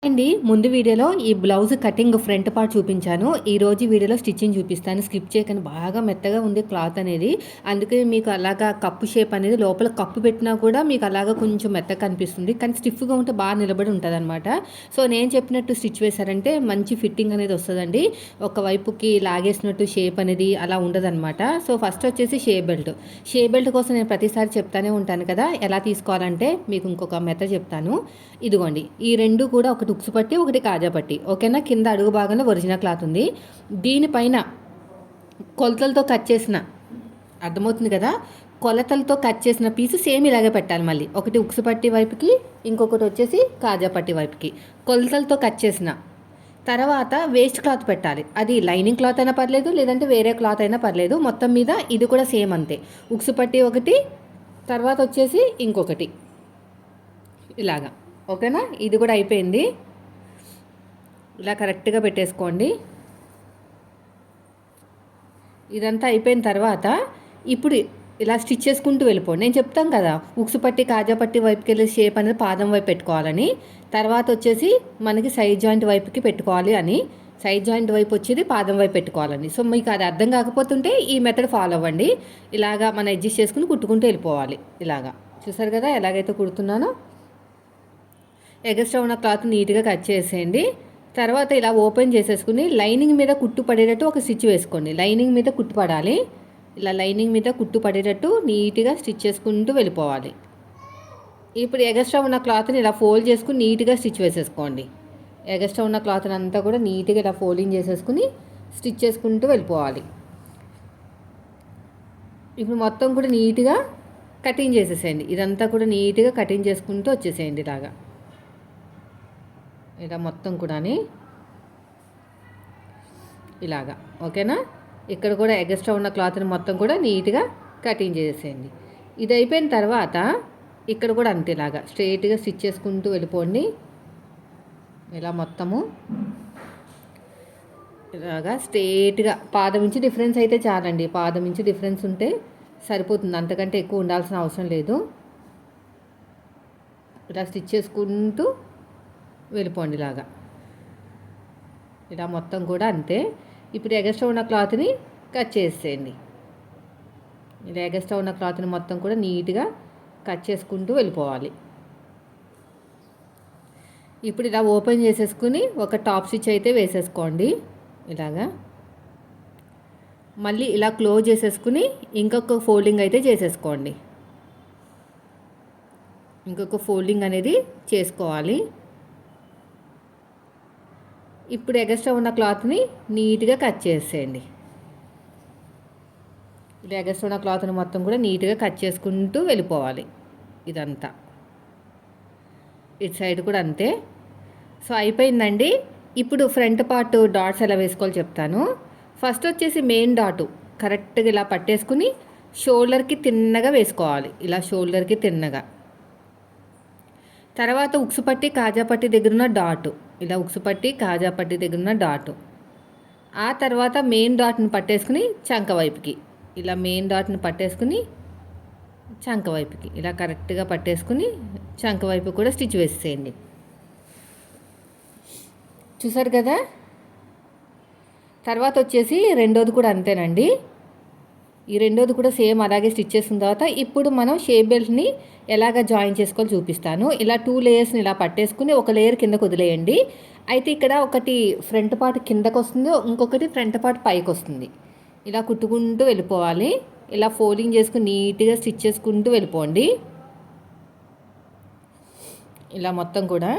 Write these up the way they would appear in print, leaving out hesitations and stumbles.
అండి ముందు వీడియోలో ఈ బ్లౌజ్ కటింగ్ ఫ్రంట్ పార్ట్ చూపించాను. ఈరోజు వీడియోలో స్టిచ్చింగ్ చూపిస్తాను. స్కిప్ చేయకండి, బాగా మెత్తగా ఉంది క్లాత్ అనేది. అందుకే మీకు అలాగా కప్పు షేప్ అనేది లోపల కప్పు పెట్టినా కూడా మీకు అలాగా కొంచెం మెత్తగా కనిపిస్తుంది. కానీ స్టిఫ్గా ఉంటే బాగా నిలబడి ఉంటుందన్నమాట. సో నేను చెప్పినట్టు స్టిచ్ వేశారంటే మంచి ఫిట్టింగ్ అనేది వస్తుందండి. ఒకవైపుకి లాగేసినట్టు షేప్ అనేది అలా ఉండదన్నమాట. సో ఫస్ట్ వచ్చేసి షే బెల్ట్ కోసం నేను ప్రతిసారి చెప్తానే ఉంటాను కదా, ఎలా తీసుకోవాలంటే మీకు ఇంకొక మెథడ్ చెప్తాను. ఇదిగోండి, ఈ రెండు కూడా ఒకటి ఉక్సు పట్టి ఒకటి కాజా పట్టి, ఓకేనా. కింద అడుగు భాగంలో ఒరిజినల్ క్లాత్ ఉంది. దీనిపైన కొలతలతో కట్ చేసిన, అర్థమవుతుంది కదా, కొలతలతో కట్ చేసిన పీసు సేమ్ ఇలాగే పెట్టాలి. మళ్ళీ ఒకటి ఉక్సు పట్టి వైపుకి, ఇంకొకటి వచ్చేసి కాజా పట్టి వైపుకి కొలతలతో కట్ చేసిన తర్వాత వేస్ట్ క్లాత్ పెట్టాలి. అది లైనింగ్ క్లాత్ అయినా పర్లేదు, లేదంటే వేరే క్లాత్ అయినా పర్లేదు. మొత్తం మీద ఇది కూడా సేమ్ అంతే. ఉక్సు పట్టి ఒకటి, తర్వాత వచ్చేసి ఇంకొకటి ఇలాగా, ఓకేనా. ఇది కూడా అయిపోయింది. ఇలా కరెక్ట్గా పెట్టేసుకోండి. ఇదంతా అయిపోయిన తర్వాత ఇప్పుడు ఇలా స్టిచ్ చేసుకుంటూ వెళ్ళిపోండి. నేను చెప్తాను కదా, ఉక్సు పట్టి కాజా పట్టి వైపుకి వెళ్ళే షేప్ అనేది పాదం వైపు పెట్టుకోవాలని, తర్వాత వచ్చేసి మనకి సైడ్ జాయింట్ వైపుకి పెట్టుకోవాలి అని, సైడ్ జాయింట్ వైపు వచ్చేది పాదం వైపు పెట్టుకోవాలని. సో మీకు అది అర్థం కాకపోతుంటే ఈ మెథడ్ ఫాలో అవ్వండి. ఇలాగా మనం అడ్జస్ట్ చేసుకుని కుట్టుకుంటూ వెళ్ళిపోవాలి. ఇలాగా చూసారు కదా ఎలాగైతే కుడుతున్నానో. ఎగస్ట్రా ఉన్న క్లాత్ నీట్గా కట్ చేసేయండి. తర్వాత ఇలా ఓపెన్ చేసేసుకుని లైనింగ్ మీద కుట్టు పడేటట్టు ఒక స్టిచ్ వేసుకోండి. లైనింగ్ మీద కుట్టు పడాలి. ఇలా లైనింగ్ మీద కుట్టు పడేటట్టు నీట్గా స్టిచ్ చేసుకుంటూ వెళ్ళిపోవాలి. ఇప్పుడు ఎగస్ట్రా ఉన్న క్లాత్ని ఇలా ఫోల్డ్ చేసుకుని నీట్గా స్టిచ్ వేసేసుకోండి. ఎగస్ట్రా ఉన్న క్లాత్ని అంతా కూడా నీట్గా ఇలా ఫోల్డింగ్ చేసేసుకుని స్టిచ్ చేసుకుంటూ వెళ్ళిపోవాలి. ఇప్పుడు మొత్తం కూడా నీట్గా కటింగ్ చేసేసేయండి. ఇదంతా కూడా నీట్గా కటింగ్ చేసుకుంటూ వచ్చేసేయండి. ఇలా మొత్తం కూడా ఇలాగా, ఓకేనా. ఇక్కడ కూడా ఎగస్ట్రా ఉన్న క్లాత్ని మొత్తం కూడా నీట్గా కటింగ్ చేసేయండి. ఇది అయిపోయిన తర్వాత ఇక్కడ కూడా అంతే, ఇలాగా స్ట్రైట్గా స్టిచ్ చేసుకుంటూ వెళ్ళిపోండి. ఇలా మొత్తము ఇలాగా స్ట్రైట్గా, పాదం ఇంచు డిఫరెన్స్ అయితే చాలండి. పాదం ఇంచు డిఫరెన్స్ ఉంటే సరిపోతుంది, అంతకంటే ఎక్కువ ఉండాల్సిన అవసరం లేదు. ఇలా స్టిచ్ చేసుకుంటూ వెళ్ళిపోండి. ఇలా మొత్తం కూడా అంతే. ఇప్పుడు ఎగస్ట్రా ఉన్న క్లాత్ని కట్ చేసేయండి. ఇలా ఎగస్ట్రా ఉన్న క్లాత్ని మొత్తం కూడా నీట్గా కట్ చేసుకుంటూ వెళ్ళిపోవాలి. ఇప్పుడు ఇలా ఓపెన్ చేసేసుకుని ఒక టాప్ స్టిచ్ అయితే వేసేసుకోండి. ఇలాగా మళ్ళీ ఇలా క్లోజ్ చేసేసుకుని ఇంకొక ఫోల్డింగ్ అయితే చేసేసుకోండి. ఇంకొక ఫోల్డింగ్ అనేది చేసుకోవాలి. ఇప్పుడు ఎగస్ట్రా ఉన్న క్లాత్ని నీట్గా కట్ చేసేయండి. ఇలా ఎగస్ట్రా ఉన్న క్లాత్ని మొత్తం కూడా నీట్గా కట్ చేసుకుంటూ వెళ్ళిపోవాలి. ఇదంతా ఇటు సైడ్ కూడా అంతే. సో అయిపోయిందండి. ఇప్పుడు ఫ్రంట్ పార్ట్ డాట్స్ ఎలా వేసుకోవాలో చెప్తాను. ఫస్ట్ వచ్చేసి మెయిన్ డాటు కరెక్ట్గా ఇలా పట్టేసుకుని షోల్డర్కి తిన్నగా వేసుకోవాలి. ఇలా షోల్డర్కి తిన్నగా. తర్వాత ఉక్సు పట్టి కాజా పట్టి దగ్గర ఉన్న డాటు, ఇలా ఉక్సు పట్టి కాజా పట్టి దగ్గర ఉన్న డాటు. ఆ తర్వాత మెయిన్ డాట్ని పట్టేసుకుని చంక వైపుకి, ఇలా మెయిన్ డాట్ని పట్టేసుకుని చంక వైపుకి ఇలా కరెక్ట్గా పట్టేసుకుని చంక వైపు కూడా స్టిచ్ వేసేయండి. చూసారు కదా. తర్వాత వచ్చేసి రెండోది కూడా అంతేనండి. ఈ రెండోది కూడా సేమ్ అలాగే స్టిచ్ చేసిన తర్వాత ఇప్పుడు మనం షేప్ బెల్ట్ని ఎలాగ జాయిన్ చేసుకోవాలో చూపిస్తాను. ఇలా 2 లేయర్స్ని ఇలా పట్టేసుకుని ఒక లేయర్ కిందకు వదిలేయండి. అయితే ఇక్కడ ఒకటి ఫ్రంట్ పార్ట్ కిందకు వస్తుంది, ఇంకొకటి ఫ్రంట్ పార్ట్ పైకి వస్తుంది. ఇలా కుట్టుకుంటూ వెళ్ళిపోవాలి. ఇలా ఫోల్డింగ్ చేసుకుని నీట్గా స్టిచ్ చేసుకుంటూ వెళ్ళిపోండి. ఇలా మొత్తం కూడా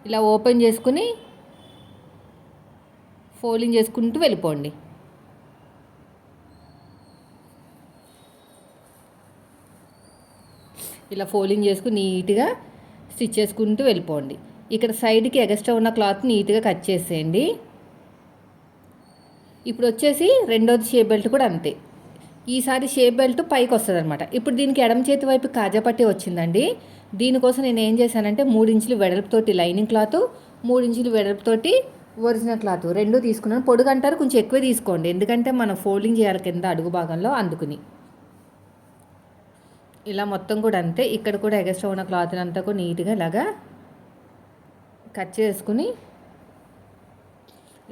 ఇలా ఓపెన్ చేసుకుని ఫోల్డింగ్ చేసుకుంటూ వెళ్ళిపోండి. ఇలా ఫోల్డింగ్ చేసుకుని నీట్గా స్టిచ్ చేసుకుంటూ వెళ్ళిపోండి. ఇక్కడ సైడ్కి ఎగస్ట్రా ఉన్న క్లాత్ నీట్గా కట్ చేసేయండి. ఇప్పుడు వచ్చేసి రెండోది షేప్ బెల్ట్ కూడా అంతే. ఈసారి షేప్ బెల్ట్ పైకి వస్తుంది అనమాట. ఇప్పుడు దీనికి ఎడమ చేతి వైపు కాజా పట్టి వచ్చిందండి. దీనికోసం నేను ఏం చేశానంటే 3 ఇంచులు వెడల్పుతోటి లైనింగ్ క్లాత్, 3 ఇంచులు వెడల్పుతోటి ఒరిజినల్ క్లాత్ రెండు తీసుకున్నాను. పొడుగు అంటారు, కొంచెం ఎక్కువ తీసుకోండి, ఎందుకంటే మనం ఫోల్డింగ్ చేయాలి కింద అడుగు భాగంలో, అందుకుని. ఇలా మొత్తం కూడా అంతే. ఇక్కడ కూడా ఎగస్ట్రా ఉన్న క్లాత్ని అంతా కూడా నీట్గా ఇలాగా కట్ చేసుకుని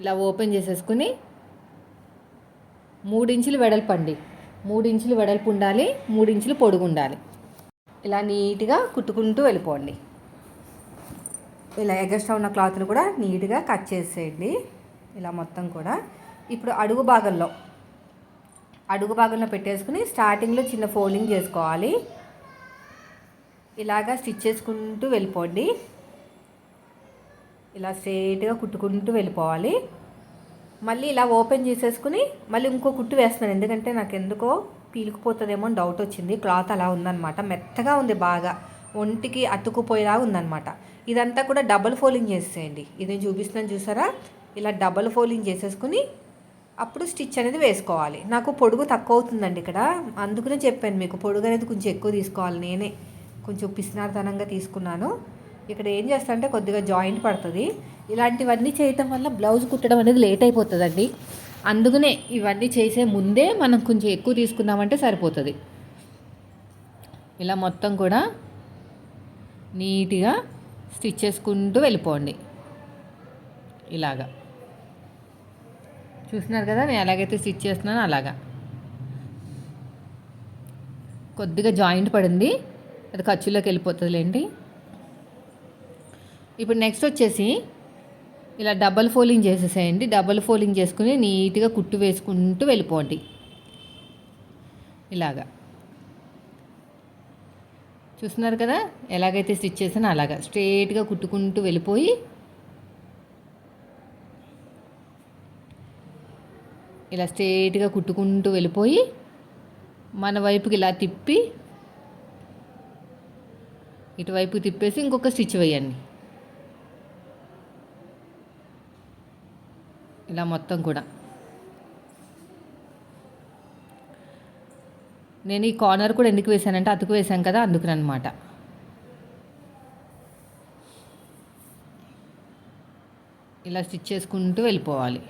ఇలా ఓపెన్ చేసేసుకుని 3 ఇంచులు వెడల్పు అండి, 3 ఇంచులు వెడల్పు ఉండాలి, 3 ఇంచులు పొడుగు ఉండాలి. ఇలా నీట్గా కుట్టుకుంటూ వెళ్ళిపోండి. ఇలా ఎగస్ట్రా ఉన్న క్లాత్ని కూడా నీట్గా కట్ చేసేయండి ఇలా మొత్తం కూడా. ఇప్పుడు అడుగు భాగంలో పెట్టేసుకుని స్టార్టింగ్లో చిన్న ఫోల్డింగ్ చేసుకోవాలి. ఇలాగా స్టిచ్ చేసుకుంటూ వెళ్ళిపోండి. ఇలా స్ట్రైట్గా కుట్టుకుంటూ వెళ్ళిపోవాలి. మళ్ళీ ఇలా ఓపెన్ చేసేసుకుని మళ్ళీ ఇంకో కుట్టు వేస్తున్నాను, ఎందుకంటే నాకు ఎందుకో పీలుకుపోతుందేమో అని డౌట్ వచ్చింది. క్లాత్ అలా ఉందన్నమాట, మెత్తగా ఉంది, బాగా ఒంటికి అతుక్కుపోయేలా ఉందన్నమాట. ఇదంతా కూడా డబుల్ ఫోల్డింగ్ చేసేయండి. ఇది చూపిస్తున్నాను చూసారా, ఇలా డబుల్ ఫోల్డింగ్ చేసేసుకుని అప్పుడు స్టిచ్ అనేది వేసుకోవాలి. నాకు పొడుగు తక్కువ అవుతుందండి ఇక్కడ, అందుకనే చెప్పాను మీకు పొడుగు అనేది కొంచెం ఎక్కువ తీసుకోవాలి. నేనే కొంచెం పిసినార్తనంగా తీసుకున్నాను. ఇక్కడ ఏం చేస్తానంటే కొద్దిగా జాయింట్ పడుతుంది. ఇలాంటివన్నీ చేయటం వల్ల బ్లౌజ్ కుట్టడం అనేది లేట్ అయిపోతుందండి. అందుకనే ఇవన్నీ చేసే ముందే మనం కొంచెం ఎక్కువ తీసుకున్నామంటే సరిపోతుంది. ఇలా మొత్తం కూడా నీట్గా స్టిచ్ చేసుకుంటూ వెళ్ళిపోండి. ఇలాగా చూస్తున్నారు కదా, నేను ఎలాగైతే స్టిచ్ చేస్తున్నానో అలాగా. కొద్దిగా జాయింట్ పడింది, అది ఖర్చులోకి వెళ్ళిపోతుందిలేండి. ఇప్పుడు నెక్స్ట్ వచ్చేసి ఇలా డబల్ ఫోల్డింగ్ చేసేసేయండి. డబల్ ఫోల్డింగ్ చేసుకుని నీట్గా కుట్టు వేసుకుంటూ వెళ్ళిపోండి. ఇలాగా చూస్తున్నారు కదా, ఎలాగైతే స్టిచ్ చేసానో అలాగా స్ట్రైట్గా కుట్టుకుంటూ వెళ్ళిపోయి ఇలా స్ట్రైట్గా కుట్టుకుంటూ వెళ్ళిపోయి మన వైపుకి ఇలా తిప్పి ఇటువైపు తిప్పేసి ఇంకొక స్టిచ్ వేయండి. ఇలా మొత్తం కూడా నేను ఈ కార్నర్ కూడా ఎందుకు వేసానంటే అతుకు వేసాను కదా, అందుకనమాట. ఇలా స్టిచ్ చేసుకుంటూ వెళ్ళిపోవాలి.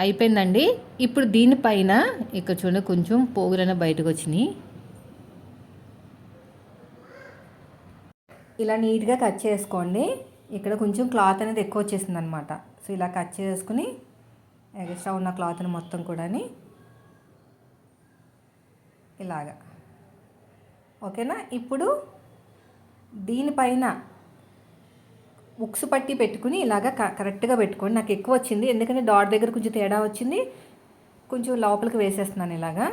అయిపోయిందండి. ఇప్పుడు దీనిపైన ఇక్కడ చూడండి కొంచెం పోగులైన బయటకు వచ్చినాయి. ఇలా నీట్గా కట్ చేసుకోండి. ఇక్కడ కొంచెం క్లాత్ అనేది ఎక్కువ వచ్చేసింది అనమాట. సో ఇలా కట్ చేసుకుని ఎక్స్ట్రా ఉన్న క్లాత్ని మొత్తం కూడా ఇలాగా ఓకేనా. ఇప్పుడు దీనిపైన ఉక్స్ పట్టి పెట్టుకుని ఇలాగ కరెక్ట్గా పెట్టుకోండి. నాకు ఎక్కువ వచ్చింది, ఎందుకంటే డాట్ దగ్గర కొంచెం తేడా వచ్చింది. కొంచెం లోపలికి వేసేస్తున్నాను. ఇలాగా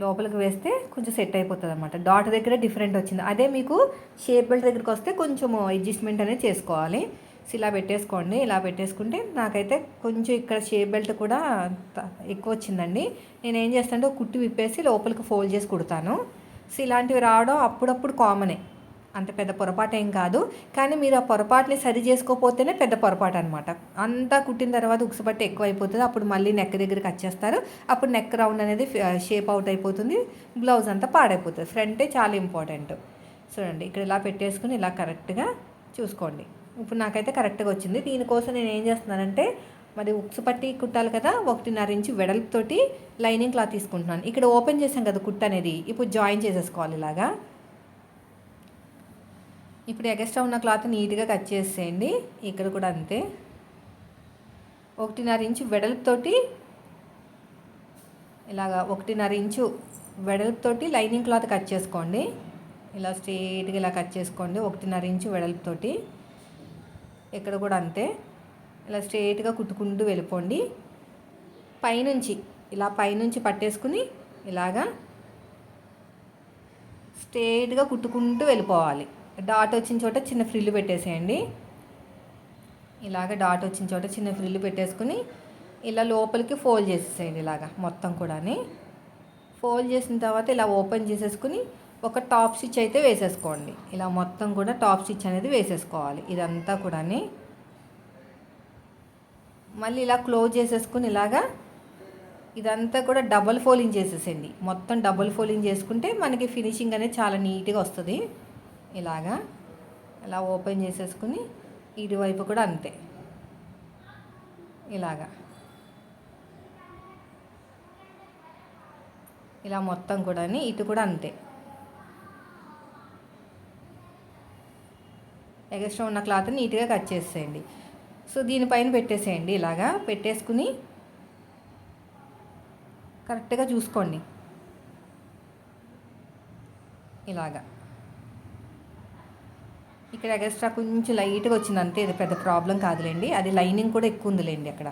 లోపలికి వేస్తే కొంచెం సెట్ అయిపోతుంది అనమాట. డాట్ దగ్గర డిఫరెంట్ వచ్చింది. అదే మీకు షేప్ బెల్ట్ దగ్గరికి వస్తే కొంచెం అడ్జస్ట్మెంట్ అనేది చేసుకోవాలి. సో ఇలా పెట్టేసుకోండి. ఇలా పెట్టేసుకుంటే నాకైతే కొంచెం ఇక్కడ షేప్ బెల్ట్ కూడా ఎక్కువ వచ్చిందండి. నేను ఏం చేస్తానంటే ఒక కుట్టు విప్పేసి లోపలికి ఫోల్డ్ చేసి కుడతాను. సో ఇలాంటివి రావడం అప్పుడప్పుడు కామనే, అంత పెద్ద పొరపాటు ఏం కాదు. కానీ మీరు ఆ పొరపాటుని సరి చేసుకోకపోతేనే పెద్ద పొరపాటు అనమాట. అంతా కుట్టిన తర్వాత ఉక్సు పట్టి ఎక్కువ అయిపోతుంది. అప్పుడు మళ్ళీ నెక్ దగ్గరికి వచ్చేస్తారు. అప్పుడు నెక్ రౌండ్ అనేది షేప్ అవుట్ అయిపోతుంది, బ్లౌజ్ అంతా పాడైపోతుంది. ఫ్రంటే చాలా ఇంపార్టెంట్. చూడండి ఇక్కడ ఇలా పెట్టేసుకుని ఇలా కరెక్ట్గా చూసుకోండి. ఇప్పుడు నాకైతే కరెక్ట్గా వచ్చింది. దీనికోసం నేను ఏం చేస్తున్నానంటే మరి ఉక్సు పట్టి కుట్టాలి కదా, 1.5 ఇంచు వెడల్పుతోటి లైనింగ్ క్లాత్ తీసుకుంటున్నాను. ఇక్కడ ఓపెన్ చేసాం కదా కుట్టు అనేది, ఇప్పుడు జాయిన్ చేసేసుకోవాలి ఇలాగా. ఇప్పుడు ఎక్స్ట్రా ఉన్న క్లాత్ నీట్గా కట్ చేసేయండి. ఇక్కడ కూడా అంతే, 1.5 ఇంచు వెడల్పుతోటి ఇలాగా 1.5 ఇంచు వెడల్పుతోటి లైనింగ్ క్లాత్ కట్ చేసుకోండి. ఇలా స్ట్రైట్గా ఇలా కట్ చేసుకోండి 1.5 ఇంచు వెడల్పుతోటి. ఇక్కడ కూడా అంతే, ఇలా స్ట్రైట్గా కుట్టుకుంటూ వెళ్ళిపోండి. పైనుంచి ఇలా పైనుంచి పట్టేసుకుని ఇలాగా స్ట్రైట్గా కుట్టుకుంటూ వెళ్ళిపోవాలి. డాట్ వచ్చిన చోట చిన్న ఫ్రిల్లు పెట్టేసేయండి. ఇలాగ డాట్ వచ్చిన చోట చిన్న ఫ్రిల్లు పెట్టేసుకుని ఇలా లోపలికి ఫోల్డ్ చేసేసేయండి. ఇలాగా మొత్తం కూడా ఫోల్డ్ చేసిన తర్వాత ఇలా ఓపెన్ చేసేసుకుని ఒక టాప్ స్టిచ్ అయితే వేసేసుకోండి. ఇలా మొత్తం కూడా టాప్ స్టిచ్ అనేది వేసేసుకోవాలి. ఇదంతా కూడా మళ్ళీ ఇలా క్లోజ్ చేసేసుకుని ఇలాగా ఇదంతా కూడా డబల్ ఫోల్డింగ్ చేసేసేయండి. మొత్తం డబల్ ఫోల్డింగ్ చేసుకుంటే మనకి ఫినిషింగ్ అనేది చాలా నీట్గా వస్తుంది. ఇలాగా ఇలా ఓపెన్ చేసేసుకుని ఇటువైపు కూడా అంతే ఇలాగా ఇలా మొత్తం కూడా ఇటు కూడా అంతే. ఎక్స్ట్రా ఉన్న క్లాత్ని నీట్గా కట్ చేసేయండి. సో దీనిపైన పెట్టేసేయండి. ఇలాగా పెట్టేసుకుని కరెక్ట్గా చూసుకోండి. ఇలాగా ఇక్కడ ఎక్స్ట్రా కొంచెం లైట్గా వచ్చింది అంతే, ఇది పెద్ద ప్రాబ్లం కాదులేండి. అది లైనింగ్ కూడా ఎక్కువ ఉందిలేండి. అక్కడ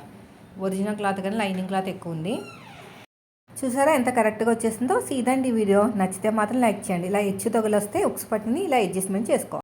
ఒరిజినల్ క్లాత్ కానీ లైనింగ్ క్లాత్ ఎక్కువ ఉంది. చూసారా ఎంత కరెక్ట్గా వచ్చేసిందో. ఇదండి వీడియో. నచ్చితే మాత్రం లైక్ చేయండి. ఇలా హెచ్చు తగులు వస్తే ఉక్స్ పట్టిని ఇలా అడ్జస్ట్మెంట్ చేసుకోవాలి.